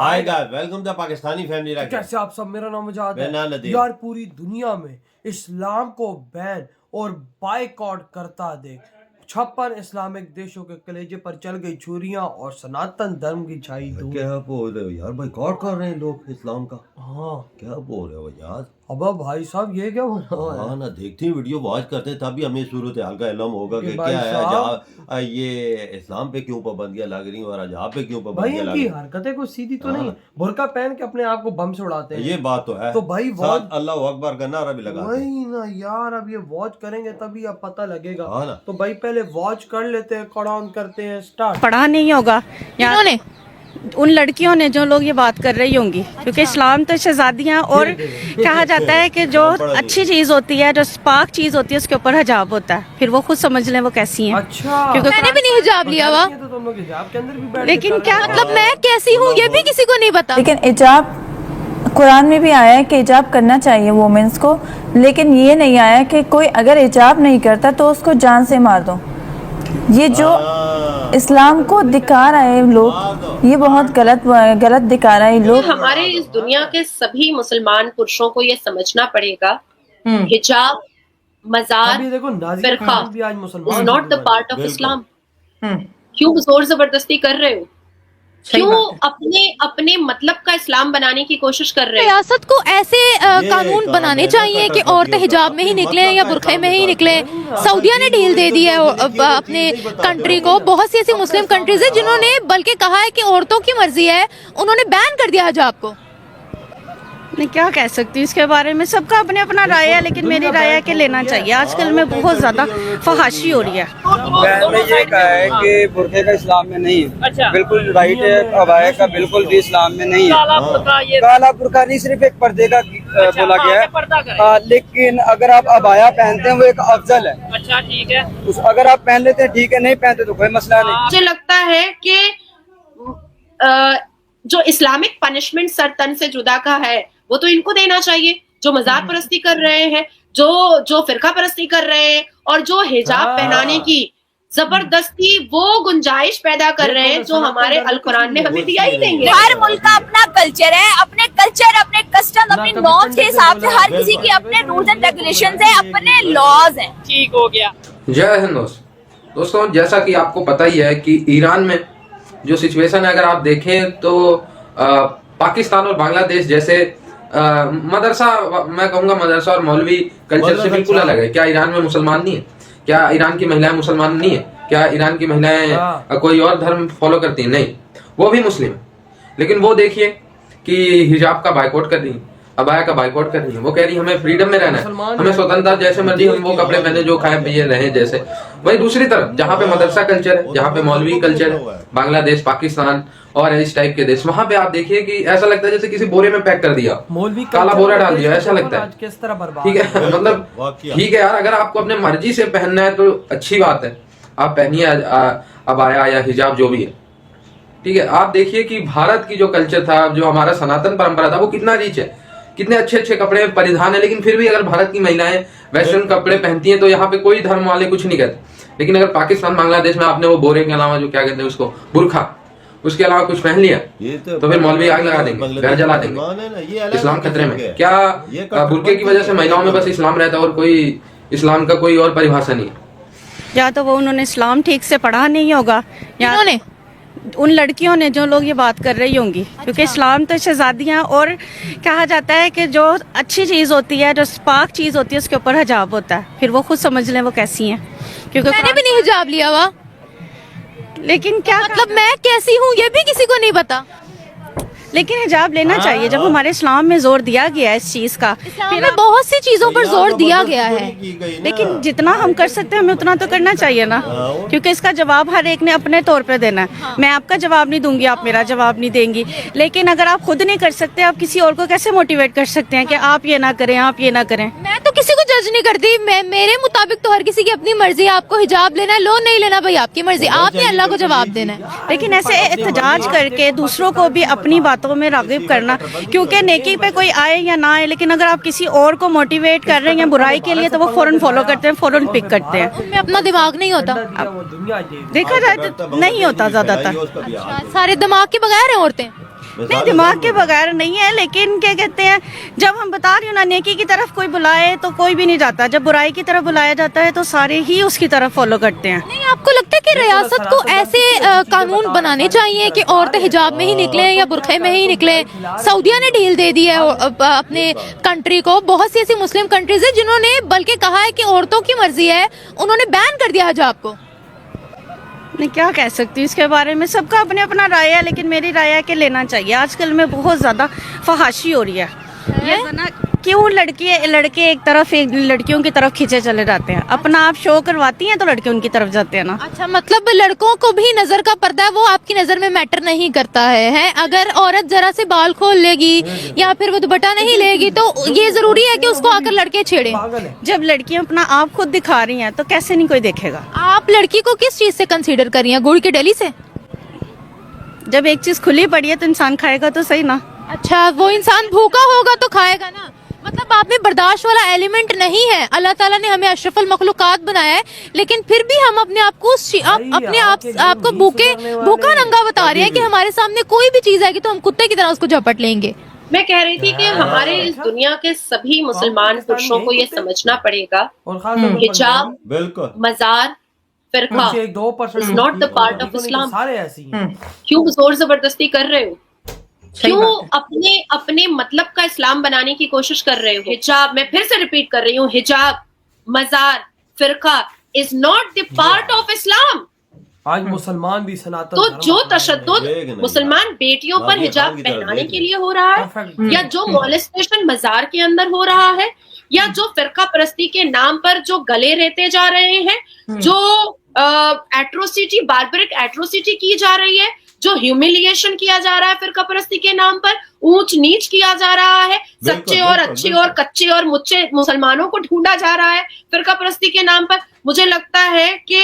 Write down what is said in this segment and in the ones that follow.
Hi guys, welcome to Pakistani family racket. कैसे आप सब? मेरा नाम मुजाहिद मेरा नाम है। नदीम। यार पूरी दुनिया में इस्लाम को बैन और बायकॉट करता देख 56 इस्लामिक देशों के कलेजे पर चल गई छुरियां और सनातन धर्म की छाई धूल। क्या बोल रहे हो यार? बाइकआउट कर रहे हैं लोग इस्लाम का। हाँ क्या बोल रहे हो यार? अबे भाई साहब ये क्या हो रहा है? हाँ ना, देखते हैं वीडियो वॉच करते हैं तभी हमें सूरत हाल का इल्म होगा कि भाई क्या है साहब। ये इस्लाम पे क्यों पाबंदियां लग रही हैं और अजहाब पे क्यों भाई पाबंदियां लग इनकी रही हैं। हरकतें कोई सीधी तो हाँ नहीं। ना। बुर्का पहन के अपने आप को बम से उड़ाते हैं। ये बात तो है। तो भाई साथ अल्लाह अकबर का नारा भी लगाते हैं। वही ना यार, अब ये वॉच करेंगे तभी अब पता लगेगा। हाँ ना। तो भाई पहले वॉच कर लेते हैं, कुरान करते हैं स्टार्ट। पढ़ा नहीं होगा यार उन लड़कियों ने जो लोग ये बात कर रही होंगी, क्योंकि इस्लाम तो शहजादियाँ और कहा जाता है कि जो अच्छी चीज़ होती है, जो पाक चीज़ होती है, उसके ऊपर हिजाब होता है। फिर वो खुद समझ लें वो कैसी हैं। अच्छा, क्योंकि मैंने भी नहीं हिजाब लिया हुआ, तो तुम लोग हिजाब के अंदर भी बैठ लेकिन के क्या कर रहे मतलब मैं कैसी हूँ ये भी किसी को नहीं पता। लेकिन हिजाब कुरान में भी आया है कि हिजाब करना चाहिए वुमेन्स को, लेकिन ये नहीं आया कि कोई अगर हिजाब नहीं करता तो उसको जान से मार दो। ये जो इस्लाम को दिखा रहे हैं लोग, ये बहुत गलत दिखा रहे हैं लोग। हमारे इस दुनिया के सभी मुसलमान पुरुषों को ये समझना पड़ेगा, हिजाब, मजार, अभी देखो नाज़िया फिरका खान भी आज इज मुसलमान नॉट द पार्ट ऑफ बिल्कुल। इस्लाम। क्यों जोर जबरदस्ती कर रहे हो? क्यों अपने मतलब का इस्लाम बनाने की कोशिश कर रहे हो? रियासत को ऐसे कानून बनाने चाहिए कि औरतें हिजाब में ही निकले या बुरखे में ही निकले। सऊदीया ने ढील दे दी है अपने कंट्री को। बहुत सी ऐसी मुस्लिम कंट्रीज है जिन्होंने बल्कि कहा है कि औरतों की मर्जी है, उन्होंने बैन कर दिया हिजाब को। मैं क्या कह सकती हूँ इसके बारे में, सबका अपने अपना राय है, लेकिन मेरी राय है कि लेना चाहिए। आजकल में बहुत ज़्यादा फहाशी हो रही है। बैन में ये कहा है कि बुरखे का इस्लाम में नहीं है, बिल्कुल राइट है। अबाया का बिल्कुल भी इस्लाम में नहीं है। काला बुरखा नहीं, सिर्फ एक पर्दे का बोला गया है। लेकिन अगर आप अबाया पहनते हैं वो एक अफजल है। अच्छा ठीक है, अगर आप पहन लेते हैं ठीक है, नहीं पहनते तो कोई मसला नहीं। मुझे लगता है कि जो इस्लामिक पनिशमेंट सर तन से जुदा का है वो तो इनको देना चाहिए, जो मज़ार परस्ती कर रहे हैं, जो फिरका परस्ती कर रहे हैं और जो हिजाब पहनाने की जबरदस्ती वो गुंजाइश पैदा कर रहे हैं, जो हमारे अल कुरान ने हमें दिया ही नहीं है। हर मुल्क का अपना कल्चर है, अपने कल्चर, अपने कस्टम, अपने नॉर्म्स के हिसाब से हर किसी के अपने रूल्स एंड रेगुलेशंस है, अपने लॉज हैं। ठीक हो गया। जय हिंद दोस्तों, जैसा कि आपको पता ही है कि ईरान में जो सिचुएशन है, अगर आप देखें तो पाकिस्तान और बांग्लादेश जैसे मदरसा, मैं कहूँगा मदरसा और मौलवी कल्चर से बिल्कुल अलग है। क्या ईरान में मुसलमान नहीं है? क्या ईरान की महिलाएं मुसलमान नहीं है? क्या ईरान की महिलाएं कोई और धर्म फॉलो करती हैं? नहीं, वो भी मुस्लिम है। लेकिन वो देखिए कि हिजाब का बाइकआउट कर रही है, अबाया का बाइकआउट कर रही है। वो कह रही है हमें फ्रीडम में रहना है, हमें स्वतंत्रता, जैसे मर्जी हम वो कपड़े पहने, जो खाए पिए रहे जैसे। वही दूसरी तरफ जहाँ पे मदरसा कल्चर है, जहाँ पे मौलवी कल्चर है, बांग्लादेश, पाकिस्तान और इस टाइप के देश, वहाँ पे आप देखिए कि ऐसा लगता है जैसे किसी बोरे में पैक कर दिया, मौलवी काला बोरा डाल दिया, ऐसा लगता है। किस तरह बर्बाद। ठीक है, मतलब ठीक है यार, अगर आपको अपने मर्जी से पहनना है तो अच्छी बात है, आप पहनिए अबाया या हिजाब जो भी है। ठीक है, आप देखिए कि भारत की जो कल्चर था, जो हमारा सनातन परंपरा था, वो कितना रिच है, कितने अच्छे अच्छे कपड़े परिधान है। लेकिन फिर भी अगर भारत की महिलाएं वेस्टर्न कपड़े पहनती हैं तो यहाँ पे कोई धर्म वाले कुछ नहीं कहते। लेकिन अगर पाकिस्तान, बांग्लादेश में आपने वो बोरे के अलावा जो क्या कहते हैं उसको, बुरखा, उसके अलावा कुछ पहन लिया तो फिर मौलवी आग लगा देंगे, घर जला देंगे। इस्लाम खतरे में। क्या बुरके की वजह से महिलाओं में बस इस्लाम रहता है और कोई इस्लाम का कोई और परिभाषा नहीं है? या तो वो उन्होंने इस्लाम ठीक से पढ़ा नहीं होगा, या उन लड़कियों ने जो लोग ये बात कर रही होंगी, क्योंकि इस्लाम तो शहजादियाँ और कहा जाता है कि जो अच्छी चीज़ होती है, जो पाक चीज़ होती है, उसके ऊपर हिजाब होता है। फिर वो खुद समझ लें वो कैसी हैं। क्योंकि मैंने भी नहीं हिजाब लिया हुआ, लेकिन क्या मतलब मैं कैसी हूँ ये भी किसी को नहीं पता। लेकिन हिजाब लेना चाहिए, जब हमारे इस्लाम में जोर दिया गया है इस चीज़ का। इस्लाम में बहुत सी चीजों पर जोर दिया गया है, लेकिन जितना हम कर सकते हैं हमें उतना तो करना चाहिए ना, क्योंकि इसका जवाब हर एक ने अपने तौर पे देना है। मैं आपका जवाब नहीं दूंगी, आप मेरा जवाब नहीं देंगी। लेकिन अगर आप खुद नहीं कर सकते, आप किसी और को कैसे मोटिवेट कर सकते हैं कि आप ये ना करें, आप ये ना करें? मैं तो किसी को जज नहीं करती। मेरे मुताबिक तो हर किसी की अपनी मर्जी है। आपको हिजाब लेना है लो, नहीं लेना भाई आपकी मर्जी, आपने अल्लाह को जवाब देना है। लेकिन ऐसे एहतजाज करके दूसरों को भी अपनी बातों में राग़िब करना, क्योंकि नेकी पे कोई आए या ना आए, लेकिन अगर आप किसी और को मोटिवेट कर रहे हैं बुराई के लिए तो वो फौरन फॉलो करते हैं, फौरन पिक करते हैं। में अपना दिमाग नहीं होता, देखा जाए तो नहीं होता ज्यादातर। अच्छा, सारे दिमाग के बगैर हैं औरतें। نہیں दिमाग के बगैर नहीं है, लेकिन क्या कहते हैं, जब हम बता रहे हैं ना, नेकी की तरफ कोई बुलाए तो कोई भी नहीं जाता, जब बुराई की तरफ बुलाया जाता है तो सारे ही उसकी तरफ फॉलो करते हैं। नहीं, आपको लगता है कि रियासत को ऐसे कानून बनाने चाहिए कि औरतें हिजाब में ही निकलें या बुरखे में ही निकलें? सऊदीया ने ढील दे दी है अपने कंट्री को। बहुत सी ऐसी मुस्लिम कंट्रीज है जिन्होंने बल्कि कहा है कि औरतों की मर्जी है, उन्होंने बैन कर दिया हिजाब को। मैं क्या कह सकती हूँ इसके बारे में, सबका अपने अपना राय है, लेकिन मेरी राय है कि लेना चाहिए। आजकल में बहुत ज़्यादा फहाशी हो रही है, ये जना क्यों लड़के एक तरफ एक लड़कियों की तरफ खींचे चले जाते हैं, अपना आप शो करवाती हैं तो लड़के उनकी तरफ जाते हैं ना। अच्छा, मतलब लड़कों को भी नजर का पर्दा है, वो आपकी नजर में मैटर नहीं करता है? अगर औरत जरा से बाल खोल लेगी या फिर वो दुपट्टा नहीं लेगी तो ये जरूरी है कि उसको आकर लड़के छेड़े? जब लड़कियां अपना आप खुद दिखा रही हैं तो कैसे नहीं कोई देखेगा? आप लड़की को किस चीज से कंसीडर कर रही हैं, गुड़ के डेली से? जब एक चीज खुली पड़ी है तो इंसान खाएगा तो सही ना। अच्छा, वो इंसान भूखा होगा तो खाएगा ना, मतलब आप में बर्दाश्त वाला एलिमेंट नहीं है। अल्लाह ताला ने हमें अशरफुल मखलूकात बनाया है, लेकिन फिर भी हम अपने आप को आपको भूखा नंगा बता रहे हैं कि हमारे सामने कोई भी चीज आएगी तो हम कुत्ते की तरह उसको झपट लेंगे। मैं कह रही थी कि हमारे इस दुनिया के सभी मुसलमान पुरुषों को ये समझना पड़ेगा, हिजाब, बिल्कुल, मजार, फिरका is not the part of Islam. सारे ऐसी हैं। क्यों जोर जबरदस्ती कर रहे हो? क्यों अपने मतलब का इस्लाम बनाने की कोशिश कर रहे हो? हिजाब, मैं फिर से रिपीट कर रही हूँ, हिजाब, मजार, फिरका is not the part of Islam. आज मुसलमान भी सनातन तो जो तशद्दुद मुसलमान बेटियों पर हिजाब पहनाने के लिए हो रहा है, या जो मॉलेस्टेशन मजार के अंदर हो रहा है, या जो फिरका परस्ती के नाम पर जो गले रहते जा रहे हैं, जो एट्रोसिटी, बार्बरिक एट्रोसिटी की जा रही है, जो ह्यूमिलिएशन किया जा रहा है फिरका परस्ती के नाम पर, ऊंच नीच किया जा रहा है, सच्चे और अच्छे और कच्चे और मुच्चे मुसलमानों को ढूंढा जा रहा है फिरका परस्ती के नाम पर, मुझे लगता है कि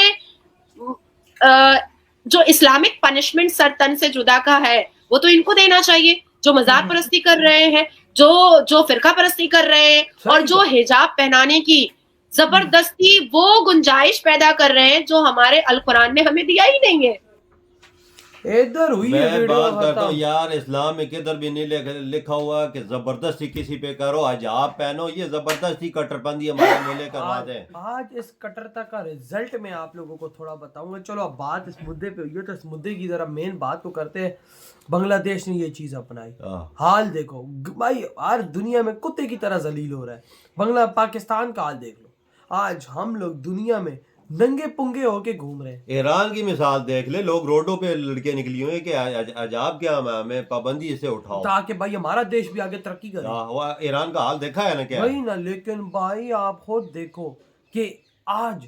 जो इस्लामिक पनिशमेंट सर तन से जुदा का है वो तो इनको देना चाहिए, जो मजार परस्ती कर रहे हैं, जो फिरका परस्ती कर रहे हैं, और जो हिजाब पहनाने की जबरदस्ती वो गुंजाइश पैदा कर रहे हैं जो हमारे अल कुरान ने हमें दिया ही नहीं है। इधर हुई है मैं वीडियो बात करता हूँ यार, इस्लाम में किधर भी नहीं लिखा हुआ कि जबरदस्ती किसी पे करो, हिजाब पहनो, ये जबरदस्ती कट्टरपंथी हमारे मेले करवा दें। आज इस कट्टरता का रिजल्ट मैं आप लोगों को थोड़ा बताऊंगा। चलो अब बात इस मुद्दे पे हुई है तो इस मुद्दे की जरा मेन बात को करते हैं। बांग्लादेश ने ये चीज अपनाई, हाल देखो भाई, हर दुनिया में कुत्ते की तरह जलील हो रहा है। पाकिस्तान का हाल देख लो, आज हम लोग दुनिया में नंगे पुंगे होके घूम रहे हैं। ईरान की मिसाल देख ले, लोग रोडों पे लड़के निकली हुए कि हिजाब क्या हमें पाबंदी इसे उठाओ, ताकि भाई हमारा देश भी आगे तरक्की करे। ईरान का हाल देखा है ना क्या वही ना, लेकिन भाई आप खुद देखो कि आज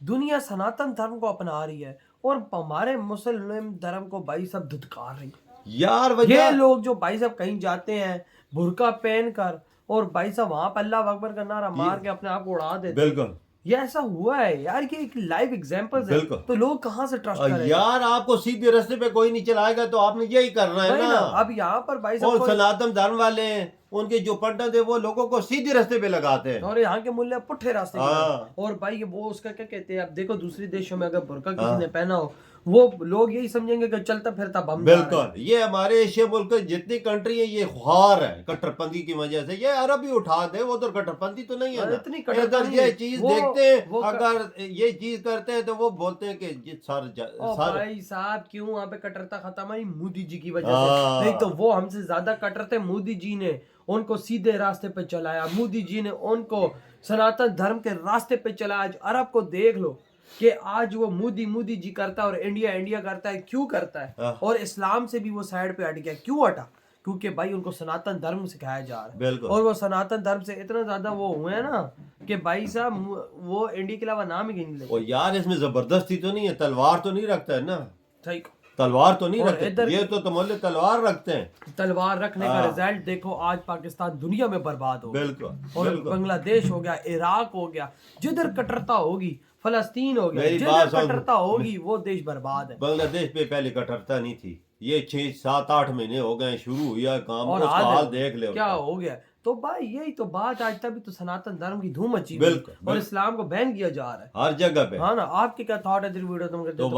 दुनिया सनातन धर्म को अपना रही है और हमारे मुस्लिम धर्म को भाई सब धुतकार रही है यार। ये लोग जो भाई साहब कहीं जाते हैं बुर्का पहन कर और भाई साहब वहां पर अल्लाह अकबर का नारा मार के अपने आप को उड़ा देते। बिल्कुल, ये ऐसा हुआ है यार, कि एक लाइव एग्जांपल है, तो लोग कहाँ से ट्रस्ट करेंगे यार? आपको सीधे रास्ते पे कोई नहीं चलाएगा तो आपने यही करना है ना। अब यहाँ पर भाई साहब सनातन धर्म वाले हैं, उनके जो पंडित है वो लोगों को सीधे रास्ते पे लगाते हैं, और यहाँ के मुल्ले पुट्ठे रास्ते पे। और भाई वो उसका क्या कहते हैं, अब देखो दूसरे देशों में अगर बुर्का किसी ने पहना हो, वो लोग यही समझेंगे कि चलता फिरता बम। बिल्कुल, ये हमारे एशिया मुल्क जितनी कंट्री है ये ख्वार है कट्टरपंथी की वजह से। ये अरब ही उठा दे, वो तो कट्टरपंथी तो नहीं है ना। इतनी अगर ये चीज देखते हैं, अगर ये चीज करते हैं तो वो बोलते हैं कि भाई साहब क्यों वहाँ पे कट्टरता खत्म है? मोदी जी की वजह से। नहीं तो वो हमसे ज्यादा कट्टर थे, मोदी जी ने उनको सीधे रास्ते पे चलाया, मोदी जी ने उनको सनातन धर्म के रास्ते पे चलाया। आज अरब को देख लो कि आज वो मोदी जी करता है और इंडिया करता है। क्यों करता है? और इस्लाम से भी वो साइड पे हट गया। क्यों हटा? क्योंकि भाई उनको सनातन धर्म सिखाया जा रहा है, और वो सनातन धर्म से इतना ज्यादा वो हुए हैं ना कि भाई साहब वो इंडिया के अलावा नाम ही नहीं ले। यार इसमें जबरदस्ती तो नहीं है, तलवार तो नहीं रखता है ना। सही, तलवार तो नहीं रखते, ये तो मोहल्ले तलवार रखते हैं। तलवार रखने का रिजल्ट देखो, आज पाकिस्तान दुनिया में बर्बाद हो। बिल्कुल, और बांग्लादेश हो गया, इराक हो गया, जिधर कट्टरता होगी, फलस्तीन हो गया, जिधर कट्टरता होगी वो देश बर्बाद है। बांग्लादेश पे पहले कट्टरता नहीं थी, ये 6, 7, 8 महीने हो गए शुरू हुआ काम, और हाल देख ले क्या हो गया। तो भाई यही तो बात, आज तभी तो सनातन धर्म की धूम मची और इस्लाम को बैन किया जा रहा है हर जगह पे। हाँ ना, आपके क्या थॉट है वीडियो तुम?